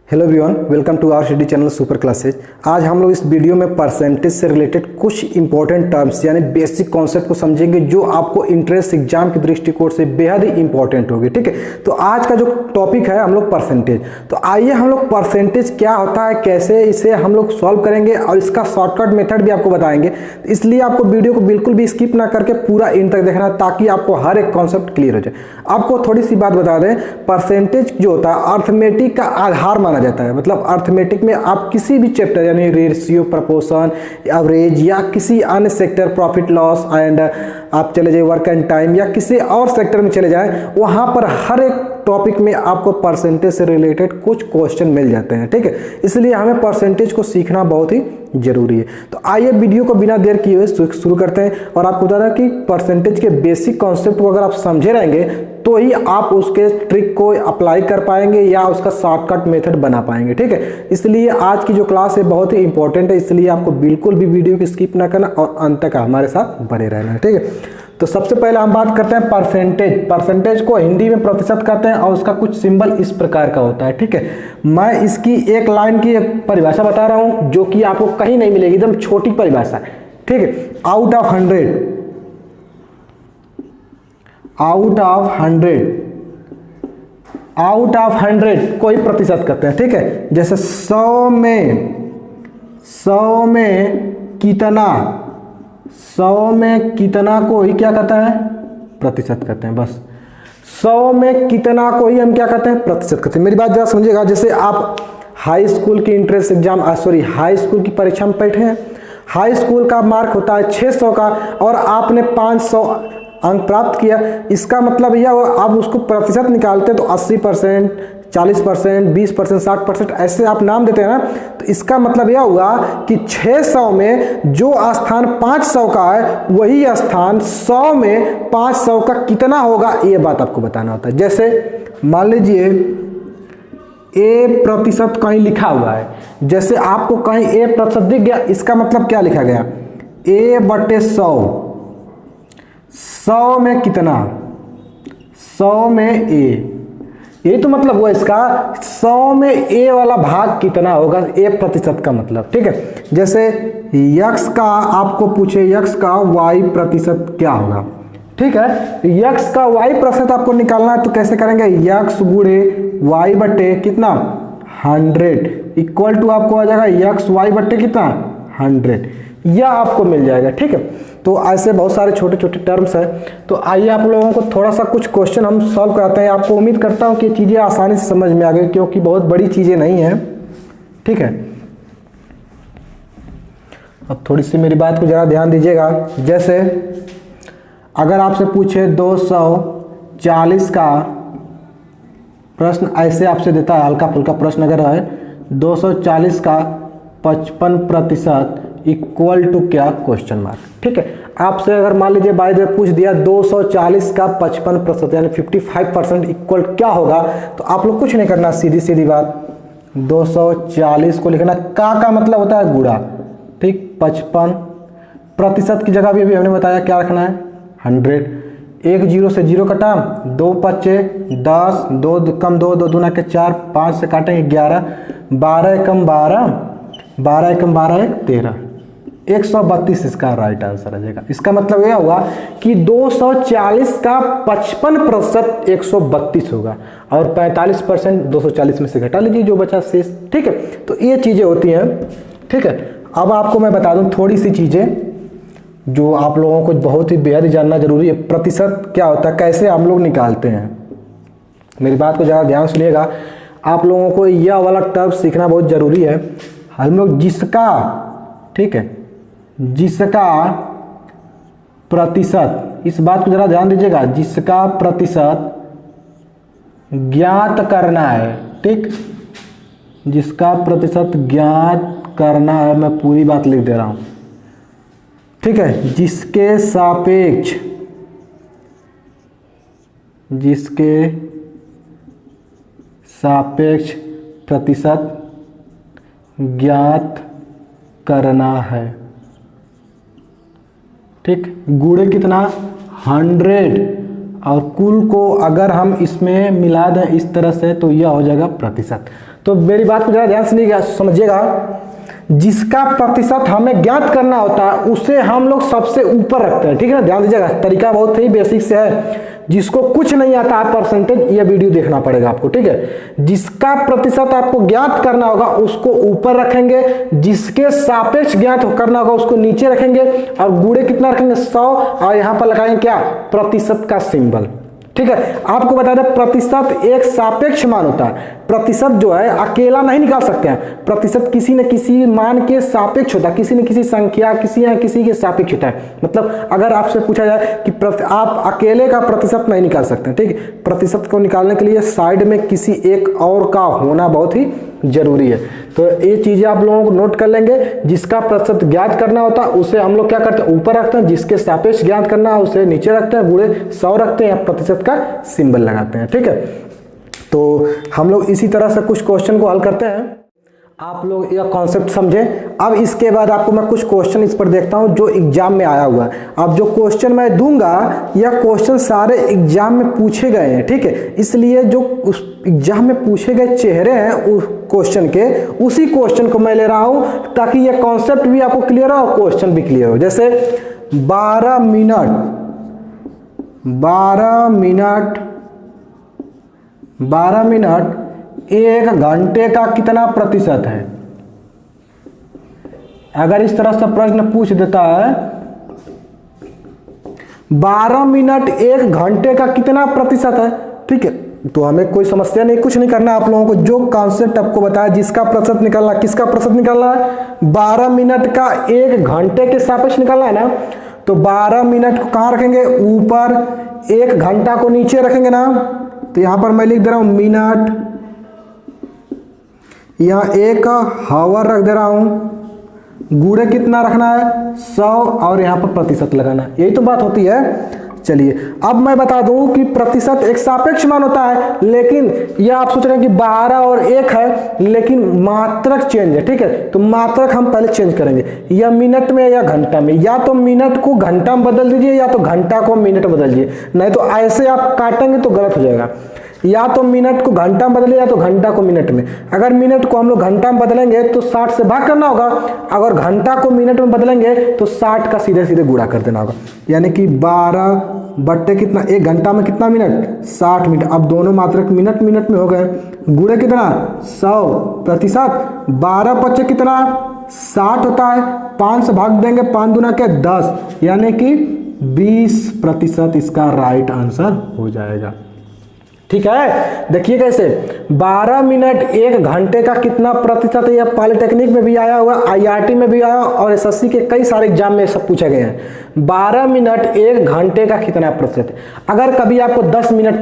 Hello everyone, welcome to our study channel super classes. आज हम लोग इस वीडियो में परसेंटेज से रिलेटेड कुछ इंपॉर्टेंट टर्म्स यानी बेसिक कॉन्सेप्ट को समझेंगे जो आपको इंट्रेंस एग्जाम के दृष्टिकोण से बेहद ही इंपॉर्टेंट होगी। ठीक है, तो आज का जो टॉपिक है हम लोग परसेंटेज। तो आइए हम लोग परसेंटेज क्या होता है, कैसे इसे हम लोग सॉल्व करेंगे और इसका शॉर्टकट मेथड भी आपको बताएंगे। इसलिए आपको वीडियो को बिल्कुल भी स्किप ना करके पूरा एंड तक देखना ताकि आपको हर एक कॉन्सेप्ट क्लियर हो जाए। आपको थोड़ी सी बात बता दें, परसेंटेज जो होता है अर्थमेटिक का आधार माना जाता है। मतलब अर्थमेटिक में आप किसी भी चैप्टर यानी रेशियो, प्रपोर्शन, एवरेज या किसी अन्य सेक्टर, प्रॉफिट लॉस एंड आप चले जाए वर्क एंड टाइम या किसी और सेक्टर में चले जाएं, वहां पर हर एक टॉपिक में आपको परसेंटेज से रिलेटेड कुछ क्वेश्चन मिल जाते हैं। ठीक है, इसलिए हमें परसेंटेज को सीखना बहुत ही जरूरी है। तो आइए वीडियो को बिना देर किए हुए शुरू करते हैं और आपको बता रहा कि परसेंटेज के बेसिक कॉन्सेप्ट को अगर आप समझे रहेंगे तो ही आप उसके ट्रिक को अप्लाई कर पाएंगे या उसका शॉर्टकट मेथड बना पाएंगे। ठीक है, इसलिए आज की जो क्लास है बहुत ही इंपॉर्टेंट है, इसलिए आपको बिल्कुल भी वीडियो को स्किप ना करना और अंत तक हमारे साथ बने रहना है। ठीक है, तो सबसे पहले हम बात करते हैं परसेंटेज। परसेंटेज को हिंदी में प्रतिशत कहते हैं और उसका कुछ सिंबल इस प्रकार का होता है। ठीक है, मैं इसकी एक लाइन की परिभाषा बता रहा हूं जो कि आपको कहीं नहीं मिलेगी, एकदम छोटी परिभाषा। ठीक है, आउट ऑफ 100 कोई प्रतिशत कहते हैं। ठीक है, जैसे 100 में कितना को ही क्या कहते हैं, प्रतिशत कहते हैं। बस 100 में कितना को ही हम क्या कहते हैं, प्रतिशत कहते हैं। मेरी बात जरा समझिएगा। जैसे आप हाई स्कूल की एंट्रेंस एग्जाम हाई स्कूल की परीक्षा में बैठे हैं, हाई स्कूल का मार्क होता है 600 का और आपने 500 अंक प्राप्त किया। इसका मतलब यह आप उसको प्रतिशत निकालते हैं तो 80%, 40%, 20%, 60% ऐसे आप नाम देते हैं ना। तो इसका मतलब यह हुआ कि 600 में जो स्थान 500 का है वही स्थान 100 में 500 का कितना होगा, ये बात आपको बताना होता है। जैसे मान लीजिए A प्रतिशत कहीं लिखा हुआ है, जैसे आपको कहीं A प्रतिशत दिख गया, इसका मतलब क्या लिखा गया, A/100। 100 में कितना, 100 में A, ये तो मतलब हुआ इसका 100 में A वाला भाग कितना होगा, A प्रतिशत का मतलब। ठीक है, जैसे x का आपको पूछे x का y प्रतिशत क्या होगा। ठीक है, x का y प्रतिशत आपको निकालना है तो कैसे करेंगे, x गुणे y बटे कितना 100 इक्वल टू आपको आ जाएगा x y बटे कितना 100, यह आपको मिल जाएगा। ठीक है, तो ऐसे बहुत सारे छोटे छोटे टर्म्स हैं। तो आइए आप लोगों को थोड़ा सा कुछ क्वेश्चन हम सॉल्व कराते हैं। आपको उम्मीद करता हूं कि चीज़ें आसानी से समझ में आ गई क्योंकि बहुत बड़ी चीज़ें नहीं हैं। ठीक है, अब थोड़ी सी मेरी बात को ज़रा ध्यान दीजिएगा। जैसे अगर आपसे पूछे 240 का प्रश्न ऐसे आपसे देता है, हल्का फुल्का प्रश्न अगर है 240 का 55% इक्वल टू क्या, क्वेश्चन मार्क। ठीक है, आपसे अगर मान लीजिए बाय द वे पूछ दिया 240 का 55% यानी 55% इक्वल क्या होगा, तो आप लोग कुछ नहीं करना, सीधी सीधी बात 240 को लिखना, का मतलब होता है गुणा। ठीक, 55% की जगह भी अभी हमने बताया क्या रखना है 100। 1 0 से 0 कटा, 2 5 10, 2 कम 2, 2 दूना के 4, 5 से काटेंगे 11, 12 एकम 12, 12 एकम 12 1 13, 132 इसका राइट आंसर आ जाएगा। इसका मतलब यह हुआ कि 240 का 55% 132 होगा और 45% 240 में से घटा लीजिए जो बचा शेष। ठीक है, तो ये चीज़ें होती हैं। ठीक है, अब आपको मैं बता दूं थोड़ी सी चीज़ें जो आप लोगों को बहुत ही बेहद जानना जरूरी है। प्रतिशत क्या होता है, कैसे हम लोग निकालते हैं, मेरी बात को ज़्यादा ध्यान सुनिएगा। आप लोगों को यह वाला टर्म सीखना बहुत ज़रूरी है। हम लोग जिसका, ठीक है, जिसका प्रतिशत, इस बात को ज़रा ध्यान दीजिएगा, जिसका प्रतिशत ज्ञात करना है। ठीक, जिसका प्रतिशत ज्ञात करना है, मैं पूरी बात लिख दे रहा हूँ। ठीक है, जिसके सापेक्ष प्रतिशत ज्ञात करना है। ठीक, गुणे कितना 100 और कुल को अगर हम इसमें मिला दें इस तरह से तो यह हो जाएगा प्रतिशत। तो मेरी बात को ज़रा ध्यान से समझिएगा। जिसका प्रतिशत हमें ज्ञात करना होता है उसे हम लोग सबसे ऊपर रखते हैं, ठीक है ना। ध्यान दीजिएगा, तरीका बहुत ही बेसिक से है। जिसको कुछ नहीं आता है परसेंटेज, ये वीडियो देखना पड़ेगा आपको, ठीक है। जिसका प्रतिशत आपको ज्ञात करना होगा उसको ऊपर रखेंगे, जिसके सापेक्ष ज्ञात करना होगा उसको नीचे रखेंगे, और गुणे कितना रखेंगे 100, और यहां पर लगाएंगे क्या, प्रतिशत का सिंबल, ठीक है। आपको बता दें प्रतिशत एक सापेक्ष मान होता है। प्रतिशत जो है अकेला नहीं निकाल सकते हैं, प्रतिशत किसी न किसी मान के सापेक्ष होता है, किसी न किसी संख्या किसी के सापेक्ष होता है। मतलब अगर आपसे पूछा जाए कि आप अकेले का प्रतिशत नहीं निकाल सकते, ठीक है। प्रतिशत को निकालने के लिए साइड में किसी एक और का होना बहुत ही जरूरी है। तो ये चीजें आप लोगों को नोट कर लेंगे। जिसका प्रतिशत ज्ञात करना होता है उसे हम लोग क्या करते हैं, ऊपर रखते हैं। जिसके सापेक्ष ज्ञात करना है उसे नीचे रखते हैं, गुणे 100 रखते हैं या प्रतिशत का सिंबल लगाते हैं, ठीक है। तो हम लोग इसी तरह से कुछ क्वेश्चन को हल करते हैं। आप लोग यह कॉन्सेप्ट समझें। अब इसके बाद आपको मैं कुछ क्वेश्चन इस पर देखता हूं जो एग्जाम में आया हुआ है। अब जो क्वेश्चन मैं दूंगा यह क्वेश्चन सारे एग्जाम में पूछे गए हैं, ठीक है। इसलिए जो उस एग्जाम में पूछे गए चेहरे हैं उस क्वेश्चन के, उसी क्वेश्चन को मैं ले रहा हूं ताकि यह कॉन्सेप्ट भी आपको क्लियर हो और क्वेश्चन भी क्लियर हो। जैसे 12 मिनट 1 घंटे का कितना प्रतिशत है। अगर इस तरह से प्रश्न पूछ देता है 12 मिनट 1 घंटे का कितना प्रतिशत है, ठीक है, तो हमें कोई समस्या नहीं, कुछ नहीं करना। आप लोगों को जो कॉन्सेप्ट आपको बताया, जिसका प्रतिशत निकालना, किसका प्रतिशत निकालना है, 12 मिनट का 1 घंटे के सापेक्ष निकालना है ना। तो 12 मिनट को कहां रखेंगे, ऊपर, 1 घंटा को नीचे रखेंगे ना। तो यहां पर मैं लिख दे रहा हूं मिनट, यहां 1 हावर रख दे रहा हूं, गुणे कितना रखना है 100, और यहां पर प्रतिशत लगाना है। यही तो बात होती है। चलिए अब मैं बता दूं कि प्रतिशत एक सापेक्ष मान होता है, लेकिन यह आप सोच रहे हैं कि 12 और 1 है, लेकिन मात्रक चेंज है, ठीक है। तो मात्रक हम पहले चेंज करेंगे, या मिनट में या घंटा में। या तो मिनट को घंटा में बदल दीजिए या तो घंटा को मिनट में बदल दीजिए, नहीं तो ऐसे आप काटेंगे तो गलत हो जाएगा। या तो मिनट को घंटा में बदले या तो घंटा को मिनट में। अगर मिनट को हम लोग घंटा में बदलेंगे तो 60 से भाग करना होगा, अगर घंटा को मिनट में बदलेंगे तो 60 का सीधे सीधे गुणा कर देना होगा। यानी कि 12 बट्टे कितना, 1 घंटा में कितना मिनट, 60 मिनट। अब दोनों मात्रक मिनट मिनट में हो गए, गुणे कितना 100 प्रतिशत, 12 पच्चे कितना 60 होता है, 5 से भाग देंगे, 5 दूना क्या 10, यानी कि 20% इसका राइट आंसर हो जाएगा, ठीक है। देखिए कैसे 12 मिनट 1 घंटे का कितना प्रतिशत है। यह पॉलिटेक्निक में भी आया हुआ, IRT में भी आया और SSC के कई सारे एग्जाम में सब पूछे गए हैं। 12 मिनट 1 घंटे का कितना प्रतिशत है। अगर कभी आपको 10 मिनट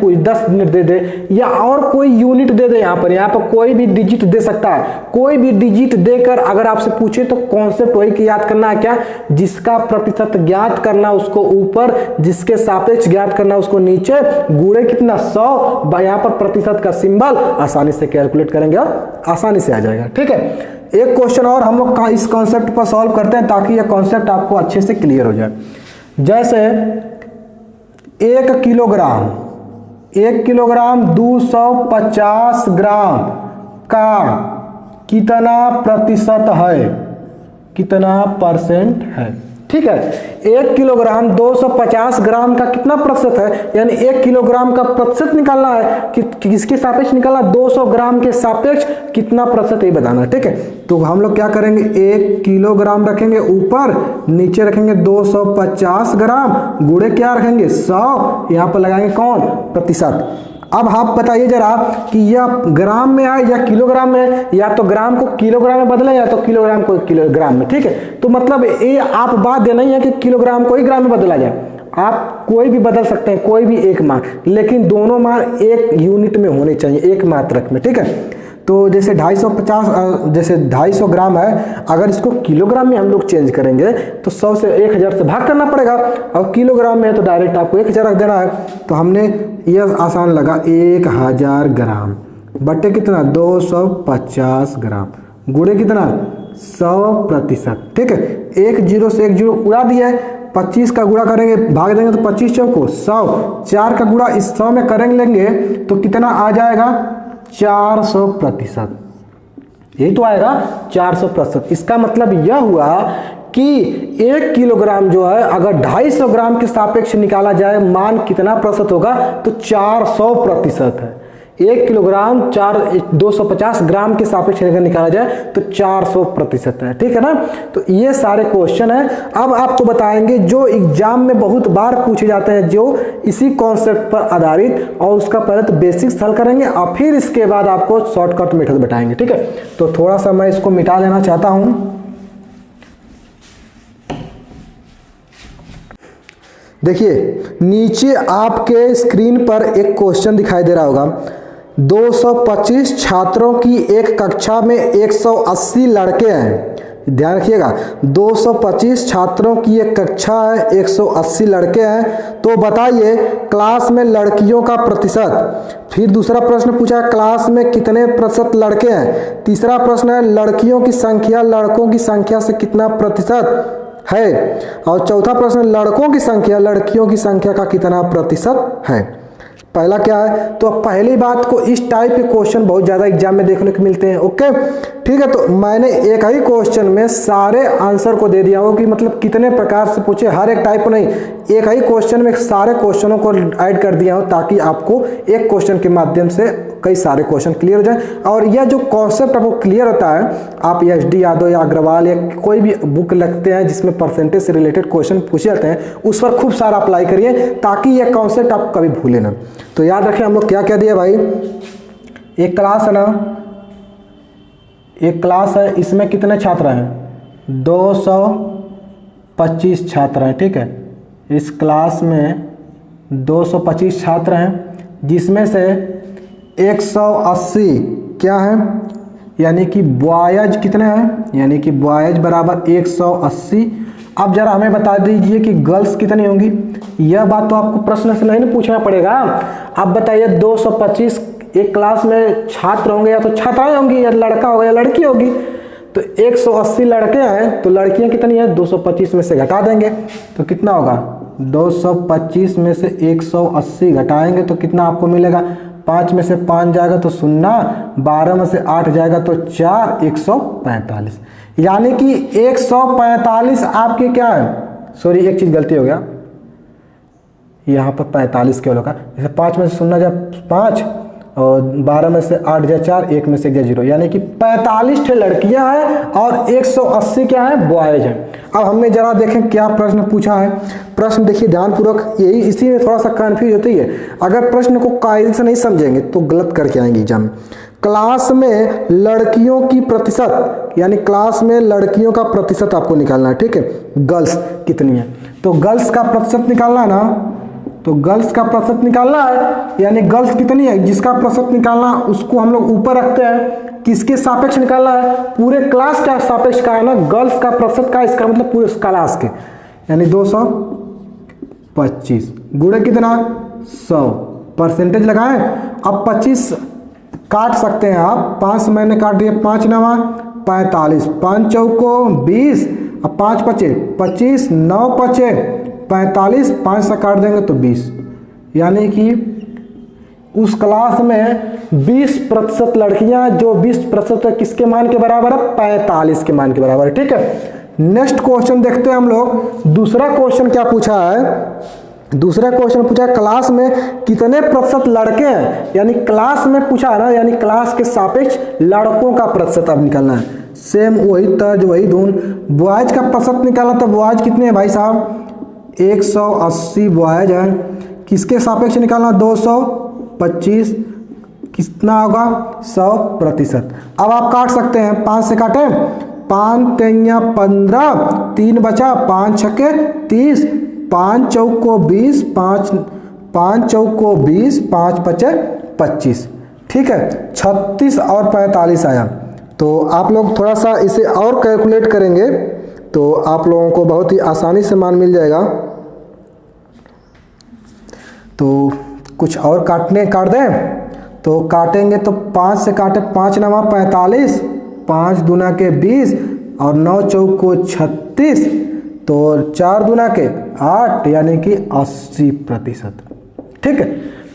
दे दे या और कोई यूनिट दे दे, यहाँ पर कोई भी डिजिट दे सकता है, कोई भी डिजिट देकर अगर आपसे पूछे तो कॉन्सेप्ट वही की याद करना है, क्या, जिसका प्रतिशत ज्ञात करना उसको ऊपर, जिसके सापेक्ष ज्ञात करना उसको नीचे, गुणे कितना 100, यहाँ पर प्रतिशत का सिंबल, आसानी से कैलकुलेट करेंगे और आसानी से आ जाएगा, ठीक है। एक क्वेश्चन और हम लोग इस कॉन्सेप्ट पर सॉल्व करते हैं ताकि यह कॉन्सेप्ट आपको अच्छे से क्लियर हो जाए। जैसे 1 किलोग्राम 250 ग्राम का कितना प्रतिशत है, कितना परसेंट है, ठीक है। 1 किलोग्राम 250 ग्राम का कितना प्रतिशत है, यानी 1 किलोग्राम का प्रतिशत निकालना है कि किसके सापेक्ष निकालना, 200 ग्राम के सापेक्ष कितना प्रतिशत ये बताना, ठीक है। तो हम लोग क्या करेंगे, 1 किलोग्राम रखेंगे ऊपर, नीचे रखेंगे 250 ग्राम, गुणे क्या रखेंगे 100, यहाँ पर लगाएंगे कौन, प्रतिशत। अब आप बताइए जरा कि यह ग्राम में है या किलोग्राम में, या तो ग्राम को किलोग्राम में बदले या तो किलोग्राम को किलोग्राम में, ठीक है। तो मतलब ये आप बात दे नहीं है कि किलोग्राम को ही ग्राम में बदला जाए, आप कोई भी बदल सकते हैं, कोई भी एक मान, लेकिन दोनों मान एक यूनिट में होने चाहिए, एक मात्रक में, ठीक है। तो जैसे 250 ग्राम है, अगर इसको किलोग्राम में हम लोग चेंज करेंगे तो 100 से 1000 से भाग करना पड़ेगा, और किलोग्राम में है तो डायरेक्ट आपको 1000 रख देना है। तो हमने यह आसान लगा, 1000 ग्राम बटे कितना 250 ग्राम, गुणे कितना 100%, ठीक है। 1 0 से 1 0 उड़ा दिया है, 25 का गुणा करेंगे, भाग देंगे तो 25 चौको 100, 4 का गुणा इस 100 में करेंगे लेंगे तो कितना आ जाएगा 400%, यही तो आएगा 400%। इसका मतलब यह हुआ कि 1 किलोग्राम जो है अगर 250 ग्राम के सापेक्ष निकाला जाए, मान कितना प्रतिशत होगा, तो 400% है। 1 किलोग्राम 250 ग्राम के सापेक्ष अगर निकाला जाए तो 400% है, ठीक है ना। तो ये सारे क्वेश्चन हैं। अब आपको बताएंगे जो एग्जाम में बहुत बार पूछे जाते हैं, जो इसी कॉन्सेप्ट पर आधारित, और उसका पहले तो बेसिक्स हल करेंगे और फिर इसके बाद आपको शॉर्टकट मेथड बताएंगे, ठीक है। तो थोड़ा सा मैं इसको मिटा लेना चाहता हूँ। देखिए नीचे आपके स्क्रीन पर एक क्वेश्चन दिखाई दे रहा होगा। 225 छात्रों की एक कक्षा में 180 लड़के हैं। ध्यान रखिएगा, 225 छात्रों की एक कक्षा है, 180 लड़के हैं। तो बताइए क्लास में लड़कियों का प्रतिशत। फिर दूसरा प्रश्न पूछा है क्लास में कितने प्रतिशत लड़के हैं। तीसरा प्रश्न है लड़कियों की संख्या लड़कों की संख्या से कितना प्रतिशत है। और चौथा प्रश्न लड़कों की संख्या लड़कियों की संख्या का कितना प्रतिशत है। पहला क्या है, तो पहली बात को इस टाइप के क्वेश्चन बहुत ज्यादा एग्जाम में देखने को मिलते हैं। ओके ठीक है, तो मैंने एक ही क्वेश्चन में सारे आंसर को दे दिया हो कि मतलब कितने प्रकार से पूछे, हर एक टाइप नहीं, एक ही क्वेश्चन में सारे क्वेश्चनों को ऐड कर दिया हो ताकि आपको एक क्वेश्चन के माध्यम से कई सारे क्वेश्चन क्लियर हो जाए। और यह जो कॉन्सेप्ट आपको क्लियर होता है, आप SD यादव या अग्रवाल या कोई भी बुक लगते हैं जिसमें परसेंटेज से रिलेटेड क्वेश्चन पूछे जाते हैं, उस पर खूब सारा अप्लाई करिए ताकि यह कॉन्सेप्ट आप कभी भूले ना। तो याद रखें हम लोग क्या क्या दिया भाई, एक क्लास है ना, एक क्लास है, इसमें कितने छात्र हैं, 225 छात्र हैं, ठीक है। इस क्लास में 225 छात्र हैं जिसमें से 180 क्या है, यानी कि बॉयज कितने हैं, यानी कि बॉयज बराबर 180। अब जरा हमें बता दीजिए कि गर्ल्स कितनी होंगी। यह बात तो आपको प्रश्न से नहीं पूछना पड़ेगा। अब बताइए 225 एक क्लास में छात्र होंगे या तो छात्राएं होंगी, या लड़का होगा या लड़की होगी। तो 180 लड़के हैं तो लड़कियां कितनी है, 225 में से घटा देंगे तो कितना होगा, 225 में से 180 घटाएंगे तो कितना आपको मिलेगा, 5 में से 5 जाएगा तो 0, 12 में से 8 जाएगा तो 4, 145। यानी कि 145 आपके क्या है, सॉरी एक चीज गलती हो गया, यहाँ पर 45 केवल होगा। जैसे 5 में से 0 जाए 5 और 12 में से 8 जाए 4, 1 में से 1 जाए 0, यानी कि 45 लड़कियां हैं और 180 क्या है, बॉयज हैं। अब हमने जरा देखें क्या प्रश्न पूछा है। प्रश्न देखिए ध्यानपूर्वक, यही इसी में थोड़ा सा कंफ्यूज होती है। अगर प्रश्न को कायदे से नहीं समझेंगे तो गलत करके आएंगे एग्जाम। क्लास में लड़कियों की प्रतिशत, यानी क्लास में लड़कियों का प्रतिशत आपको निकालना है, ठीक है। गर्ल्स कितनी है, तो गर्ल्स का प्रतिशत निकालना है ना, तो गर्ल्स का प्रतिशत निकालना है, यानी गर्ल्स कितनी है जिसका प्रतिशत निकालना, उसको हम लोग ऊपर रखते हैं। किसके सापेक्ष निकालना है, पूरे क्लास का सापेक्ष का है ना, गर्ल्स का प्रतिशत का, इसका मतलब पूरे क्लास के, यानी 225 गुणे कितना, 100, परसेंटेज लगाएं। अब 25 काट सकते हैं आप, 5 मैंने काट दिया, 5 9 45, 5 चौको 20, अब 5 पचे 25, 9 पचे 45, 5 से काट देंगे तो 20, यानी कि उस क्लास में 20% लड़कियां, जो 20% किसके मान के बराबर है, 45 के मान के बराबर है, ठीक है। नेक्स्ट क्वेश्चन देखते हैं हम लोग। दूसरा क्वेश्चन क्या पूछा है, दूसरा क्वेश्चन पूछा क्लास में कितने प्रतिशत लड़के हैं, यानी क्लास में पूछा है ना, यानी क्लास के सापेक्ष लड़कों का प्रतिशत अब निकालना है। सेम वही तर्ज वही धुन, बॉयज का प्रतिशत निकालना, तो बॉयज कितने हैं भाई साहब, 180 बॉयज हैं, किसके सापेक्ष निकालना, 225, कितना होगा, 100%। अब आप काट सकते हैं, 5 से काटें, 5 3 15, 3 बचा, 5 छक्के 30, 5 चौको 20, 5 चौको 20, 5 पचे 25, ठीक है। 36 और 45 आया। तो आप लोग थोड़ा सा इसे और कैलकुलेट करेंगे तो आप लोगों को बहुत ही आसानी से मान मिल जाएगा। तो कुछ और काट दें, तो काटेंगे तो 5 से काटे, 5 9 45, 5 दूना के 20 और 9 चौको 36, तो 4 दूना के 8, यानी कि 80%, ठीक है।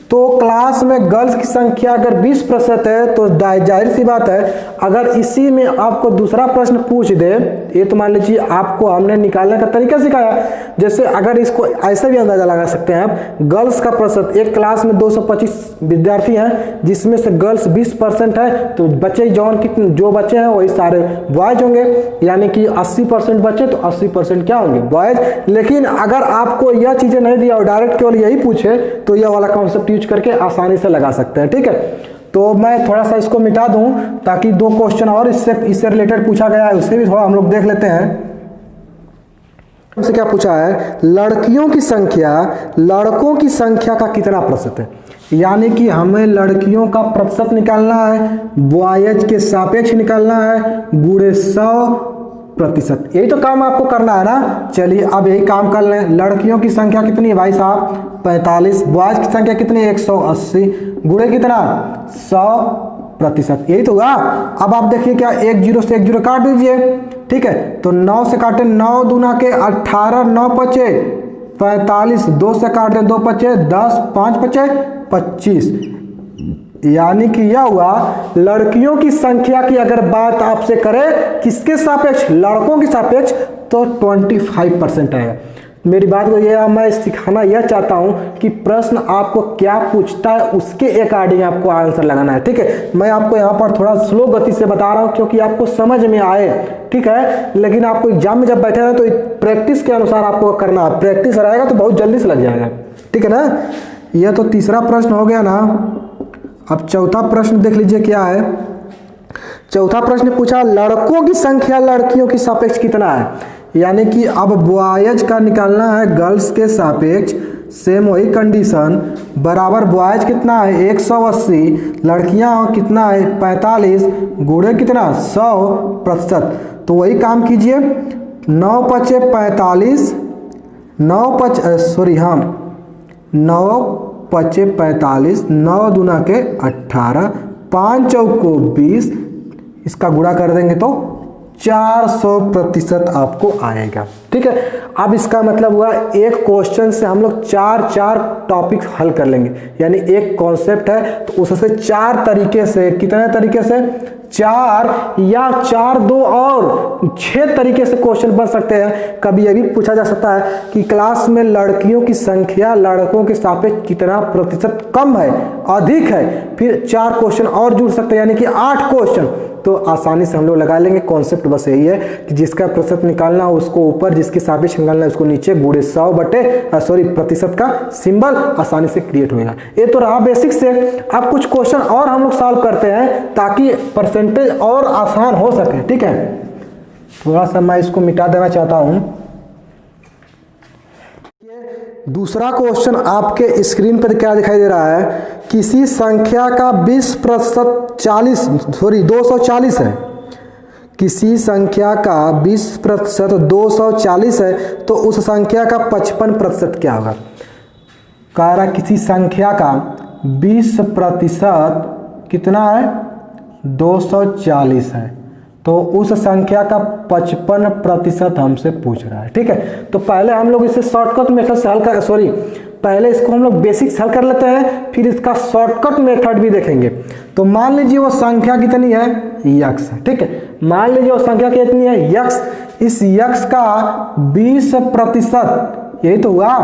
तो क्लास में गर्ल्स की संख्या अगर 20% है तो जाहिर सी बात है, अगर इसी में आपको दूसरा प्रश्न पूछ दे, ये तो मान लीजिए आपको हमने निकालने का तरीका सिखाया, जैसे अगर इसको ऐसे भी अंदाजा लगा सकते हैं आप, गर्ल्स का प्रतिशत, एक क्लास में 225 विद्यार्थी हैं जिसमें से गर्ल्स 20% है, तो बच्चे जो बच्चे हैं वही सारे बॉयज होंगे, यानी कि 80% बच्चे तो 80% क्या होंगे, बॉयज। लेकिन अगर आपको यह चीजें नहीं दिया और डायरेक्ट केवल यही पूछे तो यह वाला कॉन्सेप्ट यूज करके आसानी से लगा सकते हैं, ठीक है। तो मैं थोड़ा सा इसको मिटा दूं ताकि 2 क्वेश्चन और इससे रिलेटेड पूछा गया है, उससे भी थोड़ा हम लोग देख लेते हैं। हमसे क्या पूछा है, लड़कियों की संख्या लड़कों की संख्या का कितना प्रतिशत है, यानी कि हमें लड़कियों का प्रतिशत निकालना है, बॉयज के सापेक्ष निकालना है, गुणे 100%। यही तो काम आपको करना है ना। चलिए अब यही काम कर लें। लड़कियों की संख्या कितनी है भाई साहब, 45, बॉयज की संख्या कितनी है, 180, गुणे कितना, 100%। यही तो हुआ। अब आप देखिए क्या, 1 0 से 1 0 काट दीजिए, ठीक है। तो 9 से काटे, 9 दूना के 18, 9 बचे 45, 2 से काटे 2 बचे 10, 5 बचे 25, यानी कि यह हुआ लड़कियों की संख्या की अगर बात आपसे करें किसके सापेक्ष, लड़कों के सापेक्ष, तो 25% आएगा। मेरी बात को यह मैं सिखाना यह चाहता हूं कि प्रश्न आपको क्या पूछता है उसके अकॉर्डिंग आपको आंसर लगाना है, ठीक है। मैं आपको यहां पर थोड़ा स्लो गति से बता रहा हूं क्योंकि आपको समझ में आए, ठीक है। लेकिन आपको एग्जाम में जब बैठे हैं तो प्रैक्टिस के अनुसार आपको करना है, प्रैक्टिस रहेगा तो बहुत जल्दी से लग जाएगा, ठीक है ना। यह तो तीसरा प्रश्न हो गया ना। अब चौथा प्रश्न देख लीजिए क्या है। चौथा प्रश्न पूछा लड़कों की संख्या लड़कियों की सापेक्ष कितना है, यानी कि अब बॉयज का निकालना है गर्ल्स के सापेक्ष, सेम वही कंडीशन, बराबर बॉयज कितना है 180, लड़कियां कितना है 45, गुणे कितना 100%। तो वही काम कीजिए, 9 पचे 45, 9 पचे 45, 9 दूना के 18, 5 चौको 20, इसका गुणा कर देंगे तो 400% आपको आएगा, ठीक है। अब इसका मतलब हुआ एक क्वेश्चन से हम लोग 4 टॉपिक हल कर लेंगे, यानी एक कॉन्सेप्ट है तो उससे 4 तरीके से, कितने तरीके से, 4 या 4 2 और 6 तरीके से क्वेश्चन बन सकते हैं। कभी यह भी पूछा जा सकता है कि क्लास में लड़कियों की संख्या लड़कों के सापेक्ष कितना प्रतिशत कम है, अधिक है, फिर 4 क्वेश्चन और जुड़ सकते हैं, यानी कि 8 क्वेश्चन। तो आसानी से हम लोग लगा लेंगे। कॉन्सेप्ट बस यही है कि जिसका प्रतिशत निकालना है उसको ऊपर, जिसके सापेक्ष निकालना है उसको नीचे, गुणे 100 प्रतिशत का सिंबल आसानी से क्रिएट होगा। ये तो रहा बेसिक से। अब कुछ क्वेश्चन और हम लोग सॉल्व करते हैं ताकि परसेंटेज और आसान हो सके, ठीक है। थोड़ा सा मैं इसको मिटा देना चाहता हूं। दूसरा क्वेश्चन आपके स्क्रीन पर क्या दिखाई दे रहा है, किसी संख्या का 20% 240 है, किसी संख्या का 20% 240 है, तो उस संख्या का 55% क्या होगा। कह रहा किसी संख्या का 20% कितना है, 240 है, तो उस संख्या का 55% हमसे पूछ रहा है, ठीक है। तो पहले हम लोग इसे शॉर्टकट मेथड से हल कर, पहले इसको हम लोग बेसिक्स हल कर लेते हैं, फिर इसका शॉर्टकट मेथड भी देखेंगे। तो मान लीजिए वो संख्या कितनी है, यक्स है, ठीक है। मान लीजिए वो संख्या कितनी है, यक्स। इस यक्स का 20%, यही तो हुआ,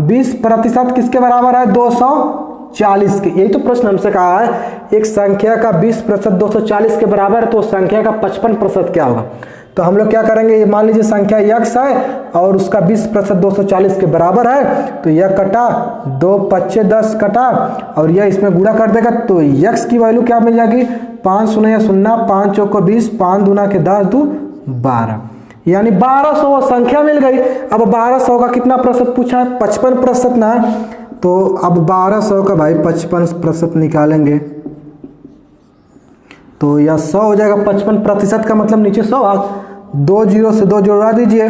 20% किसके बराबर है, 240 के। यही तो प्रश्न हमसे कहा है, एक संख्या का 20% 240 के बराबर है, तो संख्या का 55% क्या होगा। तो हम लोग क्या करेंगे, ये मान लीजिए संख्या यक्स है और उसका 20% 240 के बराबर है, तो यह कटा, 2 पच्चे 10 कटा और यह इसमें गुणा कर देगा, तो यक्स की वैल्यू क्या मिल जाएगी, 5 0 0, 5 चौको 20, 5 दूना के 10 2 12, यानी 1200 संख्या मिल गई। अब 1200 का कितना प्रतिशत पूछा है, 55% ना। तो अब 1200 का भाई 55% निकालेंगे तो यह 100 हो जाएगा। 55% का मतलब नीचे 100 आ, 2 0 से 2 जोड़ा दीजिए,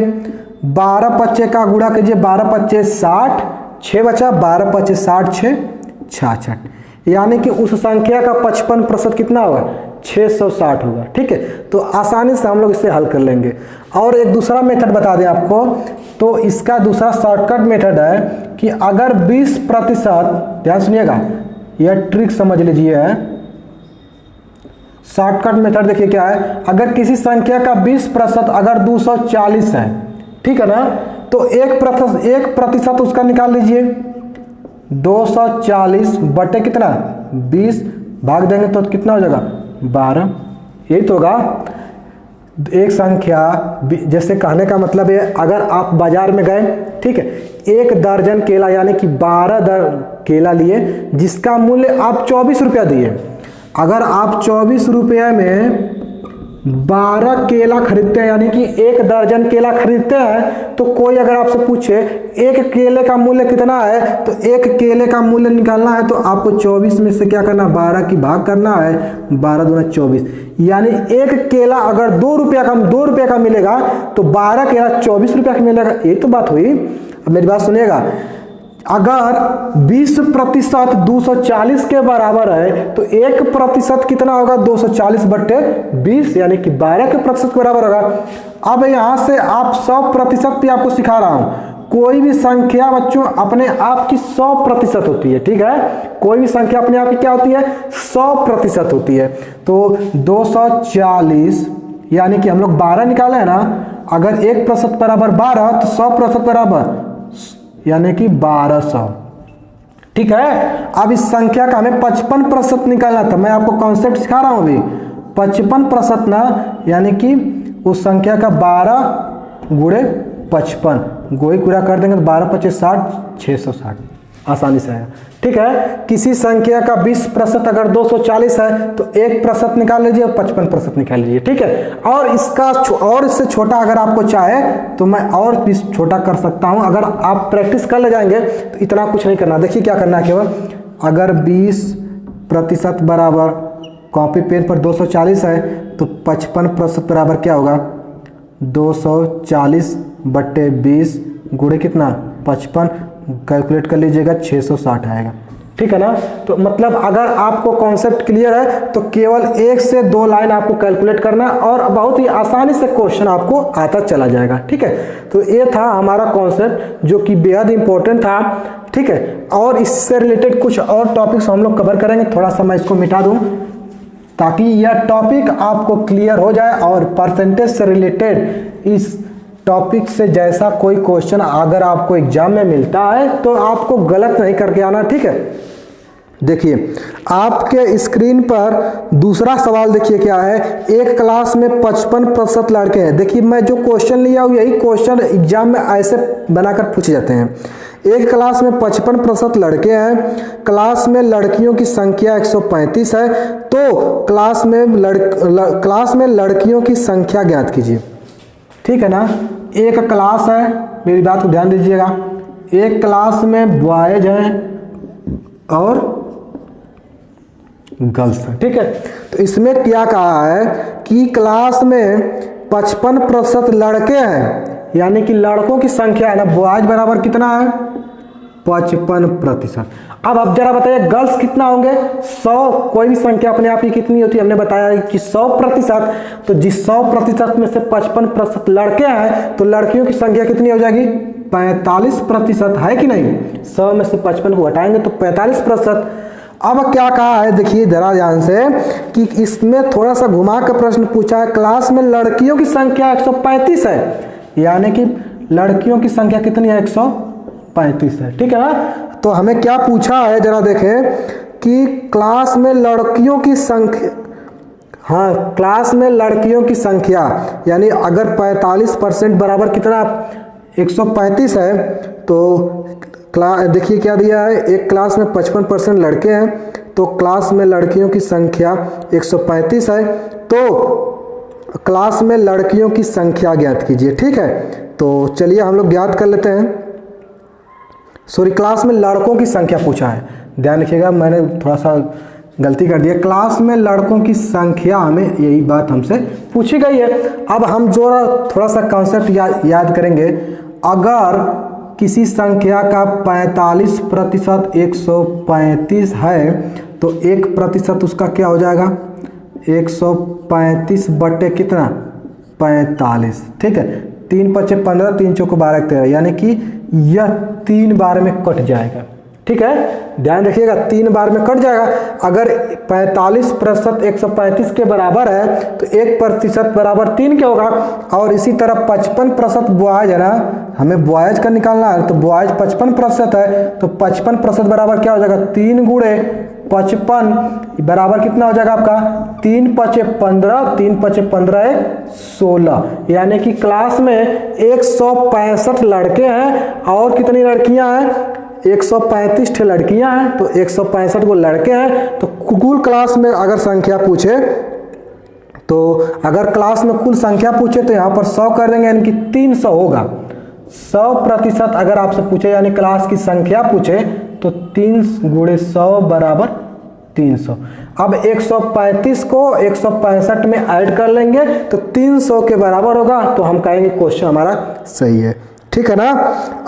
12 पच्चे का गुणा कीजिए, 12 पच्चे 60, 6 बचा, 12 पच्चे 60, 6 66, यानी कि उस संख्या का 55% कितना होगा, 660 होगा, ठीक है। तो आसानी से हम लोग इसे हल कर लेंगे। और एक दूसरा मेथड बता दें आपको, तो इसका दूसरा शॉर्टकट मेथड है कि अगर 20%, ध्यान सुनिएगा, यह ट्रिक समझ लीजिए है। शॉर्टकट मेथड देखिए क्या है, अगर किसी संख्या का 20% अगर 240 है, ठीक है ना, तो 1% उसका निकाल लीजिए। 240 बटे कितना 20 भाग देंगे तो कितना हो जाएगा 12, यही तो होगा। एक संख्या, जैसे कहने का मतलब है अगर आप बाजार में गए, ठीक है, 1 दर्जन केला यानी कि 12 केला लिए जिसका मूल्य आप 24 रुपया दिए। अगर आप 24 रुपये में 12 केला खरीदते हैं यानी कि 1 दर्जन केला खरीदते हैं, तो कोई अगर आपसे पूछे एक केले का मूल्य कितना है, तो एक केले का मूल्य निकालना है तो आपको 24 में से क्या करना, 12 की भाग करना है, 12 दूना 24, यानी एक केला अगर 2 रुपये का मिलेगा तो 12 केला 24 रुपया का मिलेगा। ये तो बात हुई। अब मेरी बात सुनिएगा, अगर 20% 240 के बराबर है तो 1% कितना होगा, 240 बट्टे 20 यानी कि 12 के प्रतिशत के बराबर होगा। अब यहां से आप 100% भी आपको सिखा रहा हूं। कोई भी संख्या बच्चों अपने आप की 100% होती है, ठीक है, कोई भी संख्या अपने आप की क्या होती है, 100% होती है। तो 240 यानी कि हम लोग 12 निकाले हैं ना, अगर 1% बराबर 12 तो 100% बराबर यानी कि 1200, ठीक है। अब इस संख्या का हमें 55% निकालना था, मैं आपको कॉन्सेप्ट सिखा रहा हूं अभी। 55% ना यानी कि उस संख्या का 12 गुणे 55, गोई पूरा कर देंगे तो 12 25 60, 660 आसानी से है, ठीक है। किसी संख्या का 20% अगर 240 है तो 1% निकाल लीजिए और 55% निकाल लीजिए, ठीक है। और इसका और इससे छोटा अगर आपको चाहे तो मैं और भी छोटा कर सकता हूं। अगर आप प्रैक्टिस कर ले जाएंगे तो इतना कुछ नहीं करना। देखिए क्या करना है, केवल अगर 20% बराबर कॉपी पेन पर 240 है तो 55% बराबर क्या होगा, 240 बट्टे 20 गुणे कितना 55, कैलकुलेट कर लीजिएगा 660 आएगा, ठीक है ना। तो मतलब अगर आपको कॉन्सेप्ट क्लियर है तो केवल 1 से 2 लाइन आपको कैलकुलेट करना और बहुत ही आसानी से क्वेश्चन आपको आता चला जाएगा, ठीक है। तो ये था हमारा कॉन्सेप्ट जो कि बेहद इंपॉर्टेंट था, ठीक है। और इससे रिलेटेड कुछ और टॉपिक्स हम लोग कवर करेंगे। थोड़ा सा मैं इसको मिटा दूं ताकि यह टॉपिक आपको क्लियर हो जाए। और परसेंटेज से रिलेटेड इस टॉपिक से जैसा कोई क्वेश्चन अगर आपको एग्जाम में मिलता है तो आपको गलत नहीं करके आना, ठीक है। देखिए आपके स्क्रीन पर दूसरा सवाल देखिए क्या है, एक क्लास में 55% लड़के हैं। देखिए मैं जो क्वेश्चन लिया हूँ यही क्वेश्चन एग्जाम में ऐसे बनाकर पूछे जाते हैं। एक क्लास में 55% लड़के हैं, क्लास में लड़कियों की संख्या 135 है, तो क्लास में लड़कियों की संख्या ज्ञात कीजिए, ठीक है ना। एक क्लास है, मेरी बात को ध्यान दीजिएगा, एक क्लास में बॉयज हैं और गर्ल्स हैं, ठीक है। तो इसमें क्या कहा है कि क्लास में 55% लड़के हैं यानी कि लड़कों की संख्या है ना, बॉयज बराबर कितना है 55%। अब जरा बताइए गर्ल्स कितना होंगे, 100। कोई भी संख्या अपने आप ही कितनी होती है, हमने बताया कि 100%। तो जिस 100% में से 55% लड़के हैं तो लड़कियों की संख्या कितनी हो जाएगी 45%, है कि नहीं। 100 में से 55 को हटाएंगे तो 45%। अब क्या कहा है देखिए जरा ध्यान से कि इसमें थोड़ा सा घुमा कर प्रश्न पूछा है, क्लास में लड़कियों की संख्या 135 है यानी कि लड़कियों की संख्या कितनी है 135 है, ठीक है ना। तो हमें क्या पूछा है जरा देखें कि क्लास में लड़कियों की संख्या, हाँ क्लास में लड़कियों की संख्या यानी अगर 45% बराबर कितना 135 है तो देखिए क्या दिया है, एक क्लास में 55% लड़के हैं तो क्लास में लड़कियों की संख्या 135 है, तो क्लास में लड़कियों की संख्या ज्ञात कीजिए, ठीक है। तो चलिए हम लोग ज्ञात कर लेते हैं। सॉरी, क्लास में लड़कों की संख्या पूछा है, ध्यान रखिएगा मैंने थोड़ा सा गलती कर दिया। क्लास में लड़कों की संख्या हमें यही बात हमसे पूछी गई है। अब हम जो थोड़ा सा कॉन्सेप्ट याद करेंगे, अगर किसी संख्या का 45% 135 है तो 1% उसका क्या हो जाएगा 135 बटे कितना 45, ठीक है। 3 × 5 = 15, 3 × 4 = 12, 13 यानी कि यह 3 बार में कट जाएगा, ठीक है, ध्यान रखिएगा 3 बार में कट जाएगा। अगर 45% 135 के बराबर है तो 1% बराबर 3 के होगा। और इसी तरह 55% बॉयज है ना, हमें बॉयज का निकालना है, तो बॉयज 55% है, तो 55% बराबर क्या हो जाएगा, 3 गुणे 55 बराबर कितना हो जाएगा आपका, 3 पचे 15, 3 पचे 15 16। यानी कि क्लास में 165 लड़के हैं और कितनी लड़कियां हैं, 135 लड़कियां हैं, तो 165 को लड़के हैं। तो कुल क्लास में अगर संख्या पूछे, तो अगर क्लास में कुल संख्या पूछे तो यहाँ पर 100 कर देंगे, यानी कि 300 होगा। 100% अगर आपसे पूछे यानी क्लास की संख्या पूछे तो 3 गुणे 100 बराबर 300। अब 135 को 165 में ऐड कर लेंगे तो 300 के बराबर होगा, तो हम कहेंगे क्वेश्चन हमारा सही है, ठीक है ना।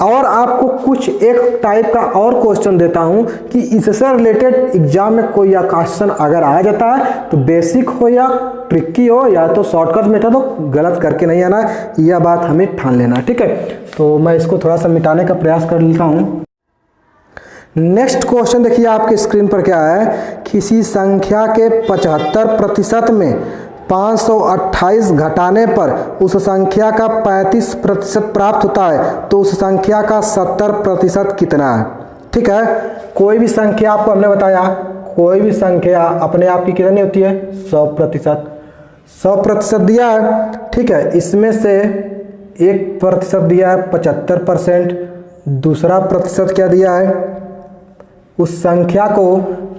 और आपको कुछ एक टाइप का और क्वेश्चन देता हूं कि इससे रिलेटेड एग्जाम में कोई क्वेश्चन अगर आ जाता है तो बेसिक हो या ट्रिकी हो या तो शॉर्टकट मेथड हो, गलत करके नहीं आना, यह बात हमें ठान लेना, ठीक है। तो मैं इसको थोड़ा सा मिटाने का प्रयास कर लेता हूं। नेक्स्ट क्वेश्चन देखिए आपके स्क्रीन पर क्या है, किसी संख्या के 75% में 528 घटाने पर उस संख्या का 35% प्राप्त होता है, तो उस संख्या का 70% कितना है, ठीक है। कोई भी संख्या आपको हमने बताया, कोई भी संख्या अपने आप की कितनी होती है, 100%। 100% दिया है, ठीक है। इसमें से 1% दिया है 75%, दूसरा प्रतिशत क्या दिया है, उस संख्या को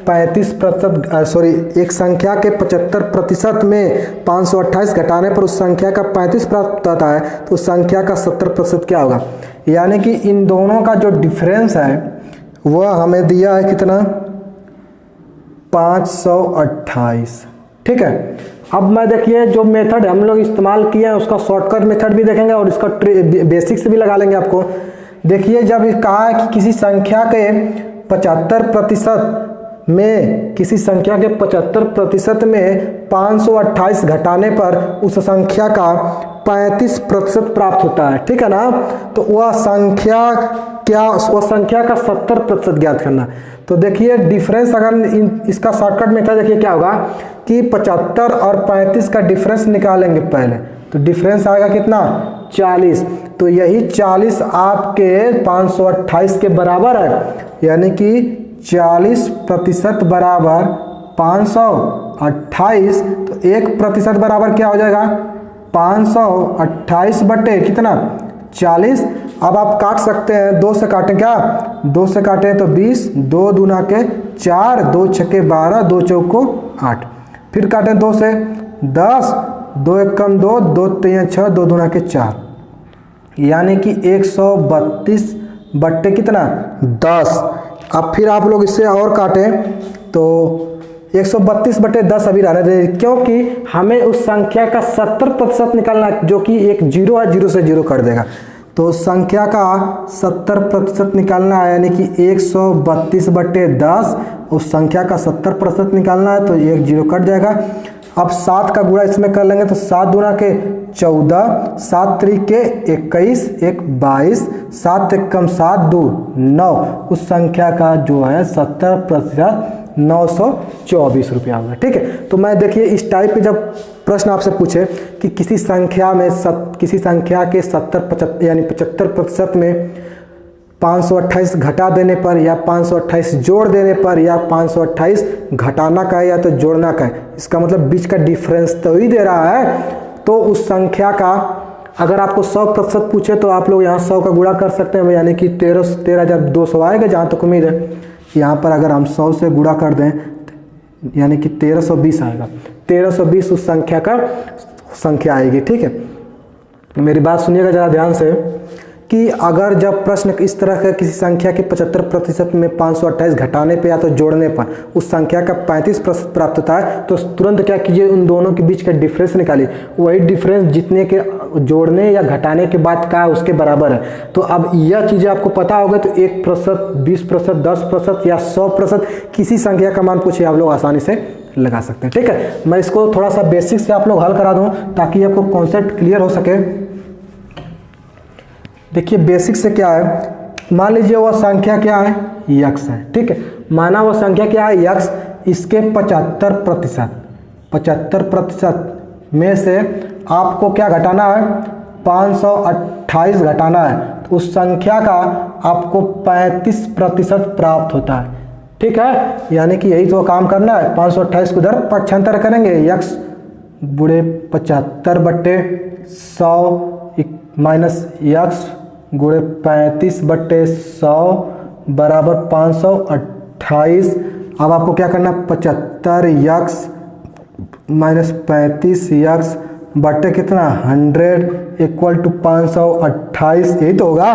35%, एक संख्या के 75% में 528 घटाने पर उस संख्या का 35 प्राप्त होता है, तो उस संख्या का 70% क्या होगा। यानी कि इन दोनों का जो डिफरेंस है वह हमें दिया है कितना, 528, ठीक है। अब मैं देखिए जो मेथड हम लोग इस्तेमाल किए हैं उसका शॉर्टकट मेथड भी देखेंगे और इसका बेसिक्स भी लगा लेंगे आपको। देखिए जब कहा है कि किसी संख्या के 75% में, किसी संख्या के 75% में 528 घटाने पर उस संख्या का 35% प्राप्त होता है, ठीक है ना। तो वह संख्या क्या, वह संख्या का 70% ज्ञात करना। तो देखिए डिफरेंस अगर इसका शॉर्टकट मेथड देखिए क्या होगा कि 75 और 35 का डिफरेंस निकालेंगे पहले, तो डिफरेंस आएगा कितना, 40। तो यही 40 आपके 528 के बराबर है, यानी कि 40% बराबर 528। तो 1% बराबर क्या हो जाएगा, 528 बटे कितना, 40। अब आप काट सकते हैं, 2 से काटें क्या, 2 से काटें तो 20, 2 दूना के 4, 2 छक्के 12, 2 चौको 8, फिर काटें 2 से 10, 2 एक कम 2, 2 3 6, 2 दूना के 4, यानी कि 132 बट्टे कितना, 10। अब फिर आप लोग इससे और काटें तो 132 बटे 10 अभी रहने दें, क्योंकि हमें उस संख्या का 70% निकालना है, जो कि एक जीरो है, जीरो से जीरो कर देगा। तो संख्या का 70% निकालना है, यानी कि 132 बटे 10, उस संख्या का 70% निकालना है, तो एक जीरो कट जाएगा। अब 7 का गुणा इसमें कर लेंगे तो 7 दूना के 14, 7 त्रिक के 21, 1 22, 7 एक कम 7, 2 9, उस संख्या का जो है 70% 924 रुपया होगा, ठीक है। तो मैं देखिए इस टाइप के जब प्रश्न आपसे पूछे कि किसी संख्या में किसी संख्या के 70 यानी 75% में 528 घटा देने पर या 528 जोड़ देने पर या 528 घटाना का है या तो जोड़ना का है, इसका मतलब बीच का डिफरेंस तो ही दे रहा है। तो उस संख्या का अगर आपको 100% पूछे तो आप लोग यहाँ 100 का गुणा कर सकते हैं, यानी कि 13,200 आएगा जहाँ तक उम्मीद है। यहाँ पर अगर हम 100 से गुणा कर दें यानी कि 1320 आएगा, 1320 उस संख्या का संख्या आएगी, ठीक है। मेरी बात सुनिएगा ज़रा ध्यान से कि अगर जब प्रश्न इस तरह का किसी संख्या के 75% में 528 घटाने पे या तो जोड़ने पर उस संख्या का 35% प्राप्त होता है, तो तुरंत क्या कीजिए, उन दोनों के बीच का डिफरेंस निकालिए। वही डिफरेंस जितने के जोड़ने या घटाने के बाद का उसके बराबर है। तो अब यह चीज़ें आपको पता होगा तो 1%, 20%, 10% या 100% किसी संख्या का मान पूछिए, आप लोग आसानी से लगा सकते हैं, ठीक है। मैं इसको थोड़ा सा बेसिक से आप लोग हल करा दूँ ताकि आपको कॉन्सेप्ट क्लियर हो सके। देखिए बेसिक से क्या है मान लीजिए वह संख्या क्या है, यक्स है, ठीक है। माना वह संख्या क्या है, यक्स, इसके 75% में से आपको क्या घटाना है, 528 घटाना है, तो उस संख्या का आपको 35% प्राप्त होता है, ठीक है। यानी कि यही तो काम करना है, 528 को उधर पक्षांतर करेंगे, यक्स गुणे 75/100 माइनस यक्स गुणे 35/100 बराबर 528। अब आपको क्या करना, 75 यक्स माइनस 35 यक्स बटे कितना 100 इक्वल टू 528, यही तो होगा।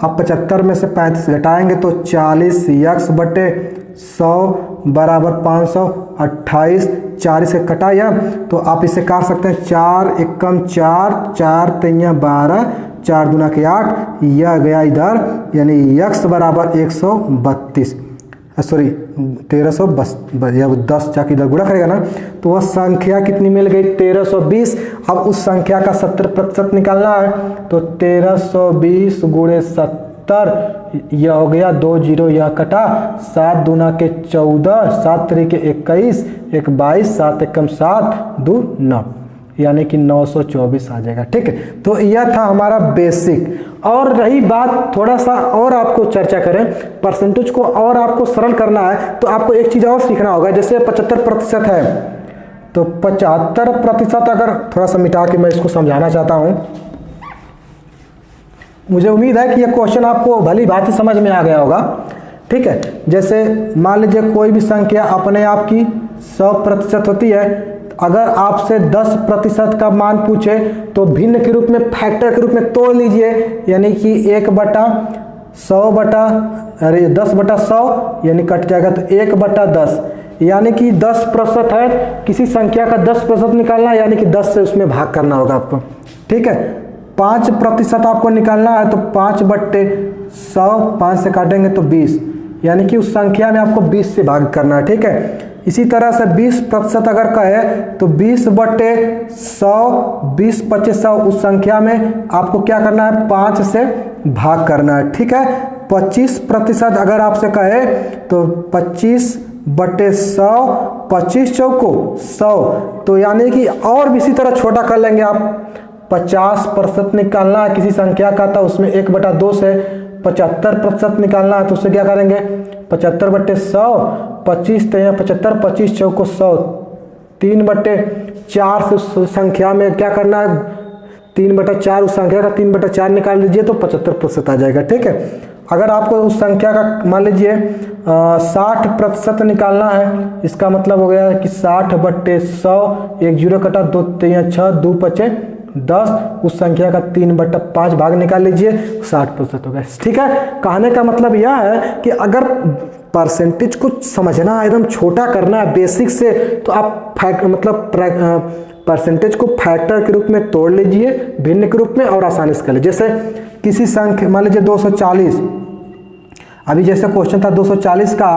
अब 75 में से 35 घटाएंगे तो 40 यक्स बटे 100 बराबर 528, 40 से कटाया तो आप इसे काट सकते हैं, 4 एकम 4, 4 तिया 12, 4 दूना के 8, यह गया इधर, यानी यक्स बराबर 132, सॉरी 1320, या 10 जाके इधर गुणा करेगा ना, तो वह संख्या कितनी मिल गई, 1320। अब उस संख्या का 70% निकालना है, तो 1320 गुणे 70, यह हो गया 2 जीरो, यह कटा, 7 दूना के 14, 7 तरीके 21, 1 22, 7 एकम 7, 2 9, यानी कि 924 आ जाएगा, ठीक है। तो यह था हमारा बेसिक। और रही बात, थोड़ा सा और आपको चर्चा करें, परसेंटेज को और आपको सरल करना है तो आपको एक चीज़ और सीखना होगा। जैसे 75% है, तो 75% अगर थोड़ा सा मिटा के मैं इसको समझाना चाहता हूँ, मुझे उम्मीद है कि यह क्वेश्चन आपको भली भांति समझ में आ गया होगा, ठीक है। जैसे मान लीजिए कोई भी संख्या अपने आप की 100% होती है, अगर आपसे 10% का मान पूछे तो भिन्न के रूप में, फैक्टर के रूप में तोड़ लीजिए, यानी कि 10/100 यानी कट जाएगा, तो 1/10, यानी कि 10% है, किसी संख्या का 10% निकालना है, यानी कि 10 से उसमें भाग करना होगा आपको, ठीक है। 5% आपको निकालना है, तो 5/100, 5 से काटेंगे तो 20, यानी कि उस संख्या में आपको 20 से भाग करना है, ठीक है। इसी तरह से 20% अगर कहे तो 20/100, 20/2500, उस संख्या में आपको क्या करना है, 5 से भाग करना है, ठीक है। 25% अगर आपसे कहे तो 25/100, 25 चौको 100, तो यानी कि और भी इसी तरह छोटा कर लेंगे आप। 50% निकालना है किसी संख्या का, तो उसमें 1/2 से 75% निकालना है, तो उससे क्या करेंगे, 75/100, 25 तिया 75, 25 चौको 100, 3/4 से उस संख्या में क्या करना है, 3/4, उस संख्या का 3/4 निकाल लीजिए तो 75% आ जाएगा, ठीक है। अगर आपको उस संख्या का मान लीजिए 60% निकालना है, इसका मतलब हो गया कि 60/100, 1 जीरो कटा, 2 तिया 6, 2 पचे 10, उस संख्या का 3/5 भाग निकाल लीजिए, 60% हो गया, ठीक है। कहने का मतलब यह है कि अगर परसेंटेज को समझना है, एकदम छोटा करना है बेसिक से, तो आप परसेंटेज को फैक्टर के रूप में तोड़ लीजिए, भिन्न के रूप में, और आसानी से कर लीजिए। जैसे किसी संख्या मान लीजिए 240, अभी जैसे क्वेश्चन था 240 का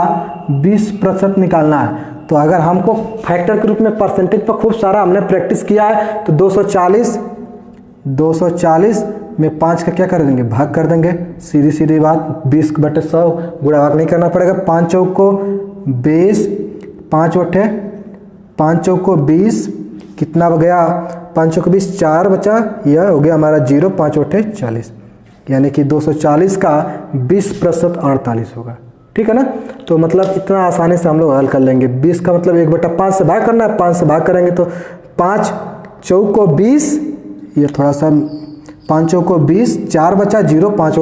20% निकालना है, तो अगर हमको फैक्टर के रूप में परसेंटेज पर खूब सारा हमने प्रैक्टिस किया है, तो 240 में 5 का क्या कर देंगे, भाग कर देंगे, सीधी सीधी बात, 20/100 गुणा भाग नहीं करना पड़ेगा। 5 चौको 20, 5 चौको 20, कितना हो गया, 5 चौको 20, 4 बचा, यह हो गया हमारा 0, 5 40, यानी कि 240 का 20% 48 होगा, ठीक है ना। तो मतलब इतना आसानी से हम लोग हल कर लेंगे। 20 का मतलब 1/5 से भाग करना है, 5 से भाग करेंगे तो 5 चौको 20, ये थोड़ा सा 5 चौको 20, 4 बचा, 0, 5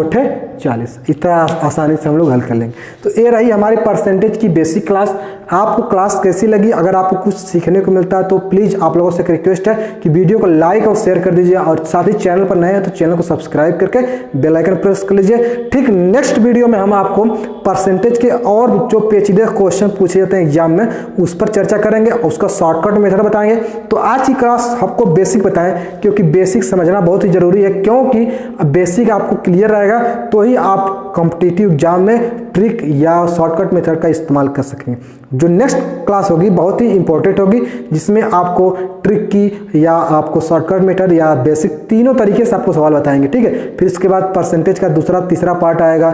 40, इतना आसानी से हम लोग हल कर लेंगे। तो ये रही हमारी परसेंटेज की बेसिक क्लास। आपको क्लास कैसी लगी, अगर आपको कुछ सीखने को मिलता है तो प्लीज़ आप लोगों से एक रिक्वेस्ट है कि वीडियो को लाइक और शेयर कर दीजिए, और साथ ही चैनल पर नए हैं तो चैनल को सब्सक्राइब करके बेल आइकन प्रेस कर लीजिए। ठीक नेक्स्ट वीडियो में हम आपको परसेंटेज के और जो पेचीदे क्वेश्चन पूछे जाते हैं एग्जाम में, उस पर चर्चा करेंगे और उसका शॉर्टकट मेथड बताएंगे। तो आज की क्लास आपको बेसिक बताएं, क्योंकि बेसिक समझना बहुत ही जरूरी है, क्योंकि बेसिक आपको क्लियर रहेगा तो ही आप कॉम्पिटिटिव एग्जाम में ट्रिक या शॉर्टकट मेथड का इस्तेमाल कर सकेंगे। जो नेक्स्ट क्लास होगी बहुत ही इंपॉर्टेंट होगी, जिसमें आपको ट्रिक की या आपको शॉर्टकट मेथड या बेसिक तीनों तरीके से आपको सवाल बताएंगे, ठीक है। फिर इसके बाद परसेंटेज का दूसरा तीसरा पार्ट आएगा,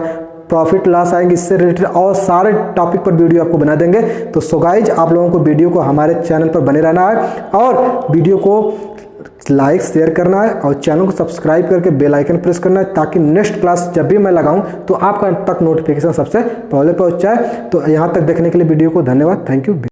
प्रॉफिट लॉस आएंगे, इससे रिलेटेड और सारे टॉपिक पर वीडियो आपको बना देंगे। तो सो गाइज आप लोगों को वीडियो को हमारे चैनल पर बने रहना है और वीडियो को लाइक शेयर करना है और चैनल को सब्सक्राइब करके बेल आइकन प्रेस करना है, ताकि नेक्स्ट क्लास जब भी मैं लगाऊं तो आपका तक नोटिफिकेशन सबसे पहले पहुंच जाए। तो यहाँ तक देखने के लिए वीडियो को धन्यवाद, थैंक यू।